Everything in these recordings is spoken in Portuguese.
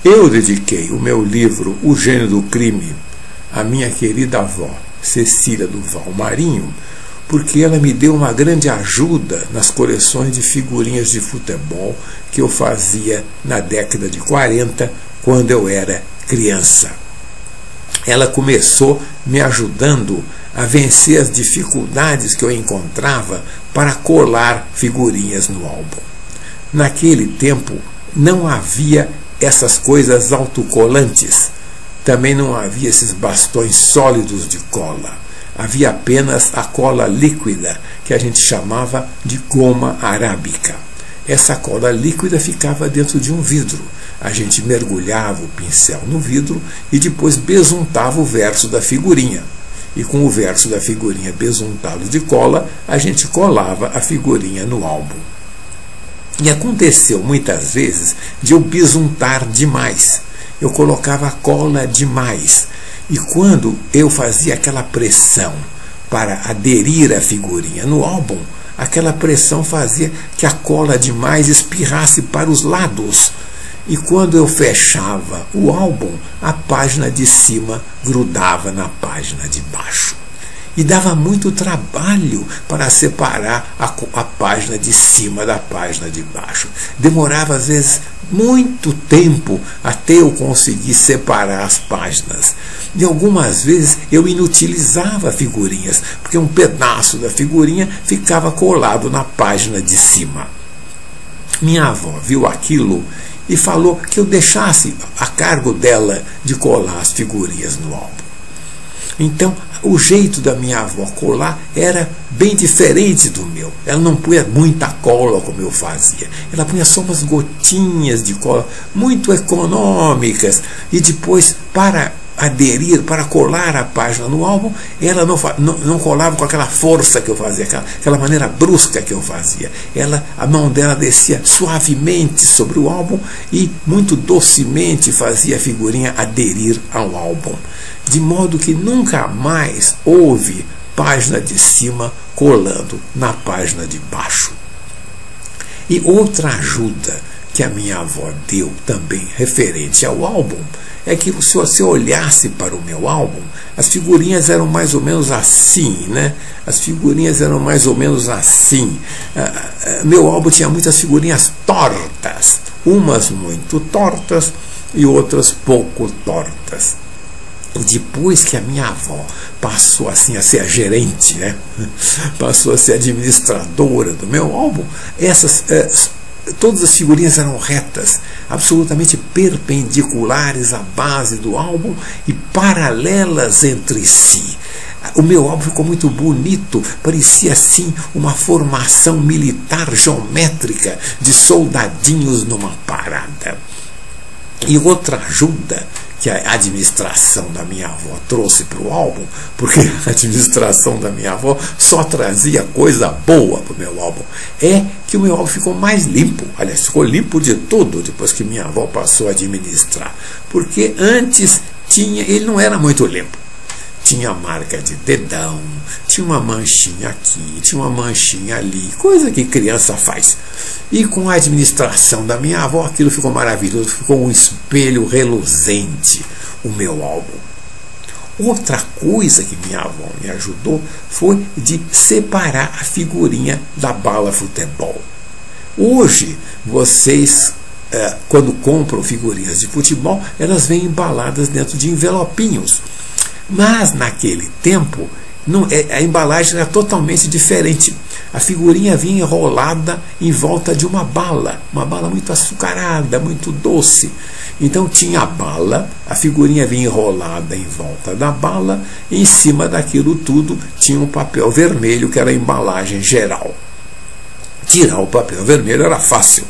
Eu dediquei o meu livro O Gênio do Crime à minha querida avó, Cecília Duval Marinho, porque ela me deu uma grande ajuda nas coleções de figurinhas de futebol que eu fazia na década de 40, quando eu era criança. Ela começou me ajudando a vencer as dificuldades que eu encontrava para colar figurinhas no álbum. Naquele tempo não havia essas coisas autocolantes, também não havia esses bastões sólidos de cola. Havia apenas a cola líquida, que a gente chamava de goma arábica. Essa cola líquida ficava dentro de um vidro. A gente mergulhava o pincel no vidro e depois besuntava o verso da figurinha. E com o verso da figurinha besuntado de cola, a gente colava a figurinha no álbum. E aconteceu muitas vezes de eu besuntar demais. Eu colocava cola demais. E quando eu fazia aquela pressão para aderir a figurinha no álbum, aquela pressão fazia que a cola demais espirrasse para os lados. E quando eu fechava o álbum, a página de cima grudava na página de baixo. E dava muito trabalho para separar a página de cima da página de baixo. Demorava, às vezes, muito tempo até eu conseguir separar as páginas. E algumas vezes eu inutilizava figurinhas, porque um pedaço da figurinha ficava colado na página de cima. Minha avó viu aquilo e falou que eu deixasse a cargo dela de colar as figurinhas no álbum. Então, o jeito da minha avó colar era bem diferente do meu. Ela não punha muita cola como eu fazia. Ela punha só umas gotinhas de cola muito econômicas. E depois, para aderir, para colar a página no álbum, ela não colava com aquela força que eu fazia, aquela maneira brusca que eu fazia. A mão dela descia suavemente sobre o álbum e muito docemente fazia a figurinha aderir ao álbum. De modo que nunca mais houve página de cima colando na página de baixo. E outra ajuda que a minha avó deu também referente ao álbum é que se você olhasse para o meu álbum, as figurinhas eram mais ou menos assim, né? As figurinhas eram mais ou menos assim. Meu álbum tinha muitas figurinhas tortas, umas muito tortas e outras pouco tortas. Depois que a minha avó passou assim a ser a gerente, né? Passou a ser administradora do meu álbum, todas as figurinhas eram retas, absolutamente perpendiculares à base do álbum e paralelas entre si. O meu álbum ficou muito bonito, parecia assim uma formação militar geométrica de soldadinhos numa parada. E outra ajuda que a administração da minha avó trouxe para o álbum, porque a administração da minha avó só trazia coisa boa para o meu álbum, é que o meu álbum ficou mais limpo. Aliás, ficou limpo de tudo depois que minha avó passou a administrar, porque antes ele não era muito limpo. Tinha marca de dedão, tinha uma manchinha aqui, tinha uma manchinha ali, coisa que criança faz. E com a administração da minha avó, aquilo ficou maravilhoso, ficou um espelho reluzente, o meu álbum. Outra coisa que minha avó me ajudou foi de separar a figurinha da bala futebol. Hoje, vocês, quando compram figurinhas de futebol, elas vêm embaladas dentro de envelopinhos. Mas naquele tempo a embalagem era totalmente diferente. A figurinha vinha enrolada em volta de uma bala muito açucarada, muito doce. Então tinha a bala, a figurinha vinha enrolada em volta da bala, e em cima daquilo tudo tinha um papel vermelho que era a embalagem geral. Tirar o papel vermelho era fácil.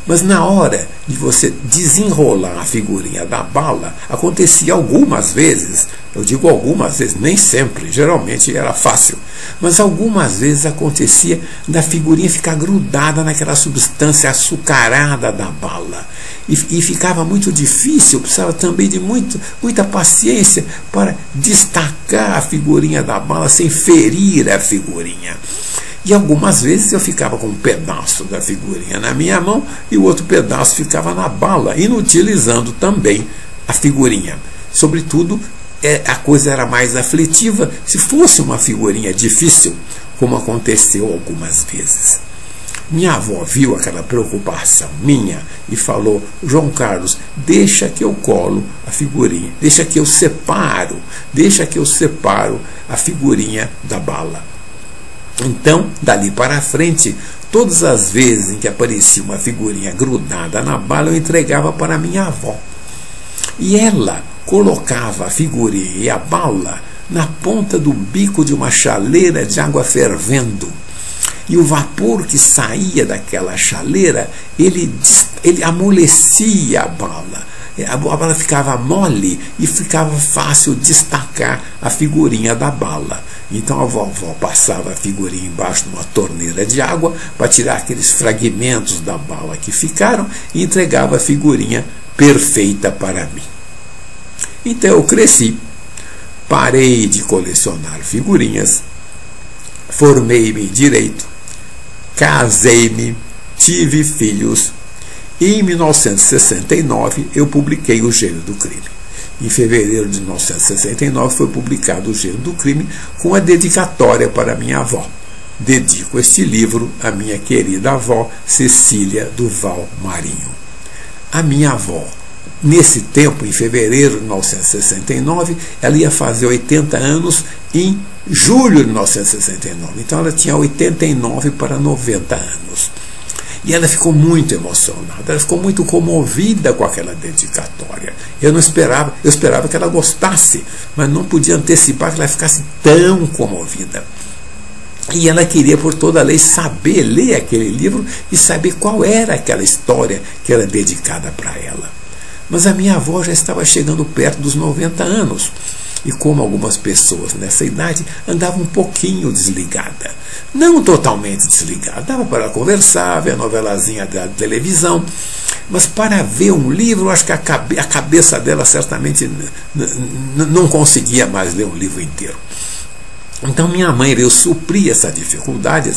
Mas na hora de você desenrolar a figurinha da bala, acontecia algumas vezes, eu digo algumas vezes, nem sempre, geralmente era fácil, mas algumas vezes acontecia da figurinha ficar grudada naquela substância açucarada da bala. E ficava muito difícil, precisava também de muita paciência para destacar a figurinha da bala sem ferir a figurinha. E algumas vezes eu ficava com um pedaço da figurinha na minha mão e o outro pedaço ficava na bala, inutilizando também a figurinha. Sobretudo, a coisa era mais aflitiva se fosse uma figurinha difícil, como aconteceu algumas vezes. Minha avó viu aquela preocupação minha e falou: João Carlos, deixa que eu colo a figurinha, deixa que eu separo a figurinha da bala. Então, dali para frente, todas as vezes em que aparecia uma figurinha grudada na bala, eu entregava para minha avó. E ela colocava a figurinha e a bala na ponta do bico de uma chaleira de água fervendo. E o vapor que saía daquela chaleira, ele amolecia a bala. A bala ficava mole e ficava fácil destacar a figurinha da bala. Então a vovó passava a figurinha embaixo de uma torneira de água para tirar aqueles fragmentos da bala que ficaram e entregava a figurinha perfeita para mim. Então eu cresci, parei de colecionar figurinhas, formei-me em direito, casei-me, tive filhos e em 1969 eu publiquei O Gênio do Crime. Em fevereiro de 1969 foi publicado O Gênio do Crime com a dedicatória para minha avó. Dedico este livro à minha querida avó Cecília Duval Marinho. A minha avó, nesse tempo, em fevereiro de 1969, ela ia fazer 80 anos em julho de 1969. Então ela tinha 89 para 90 anos. E ela ficou muito emocionada, ela ficou muito comovida com aquela dedicatória. Eu esperava que ela gostasse, mas não podia antecipar que ela ficasse tão comovida. E ela queria, por toda a lei, saber ler aquele livro e saber qual era aquela história que era dedicada para ela. Mas a minha avó já estava chegando perto dos 90 anos. E como algumas pessoas nessa idade, andava um pouquinho desligada. Não totalmente desligada. Dava para conversar, ver a novelazinha da televisão. Mas para ver um livro, acho que a cabeça dela certamente não conseguia mais ler um livro inteiro. Então minha mãe veio suprir essa dificuldade,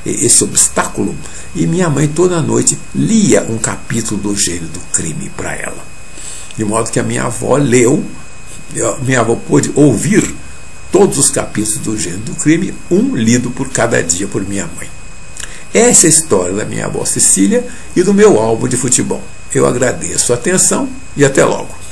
esse obstáculo. E minha mãe toda noite lia um capítulo do Gênio do Crime para ela. De modo que a minha avó leu, minha avó pôde ouvir todos os capítulos do Gênio do Crime, um lido por cada dia por minha mãe. Essa é a história da minha avó Cecília e do meu álbum de futebol. Eu agradeço a atenção e até logo.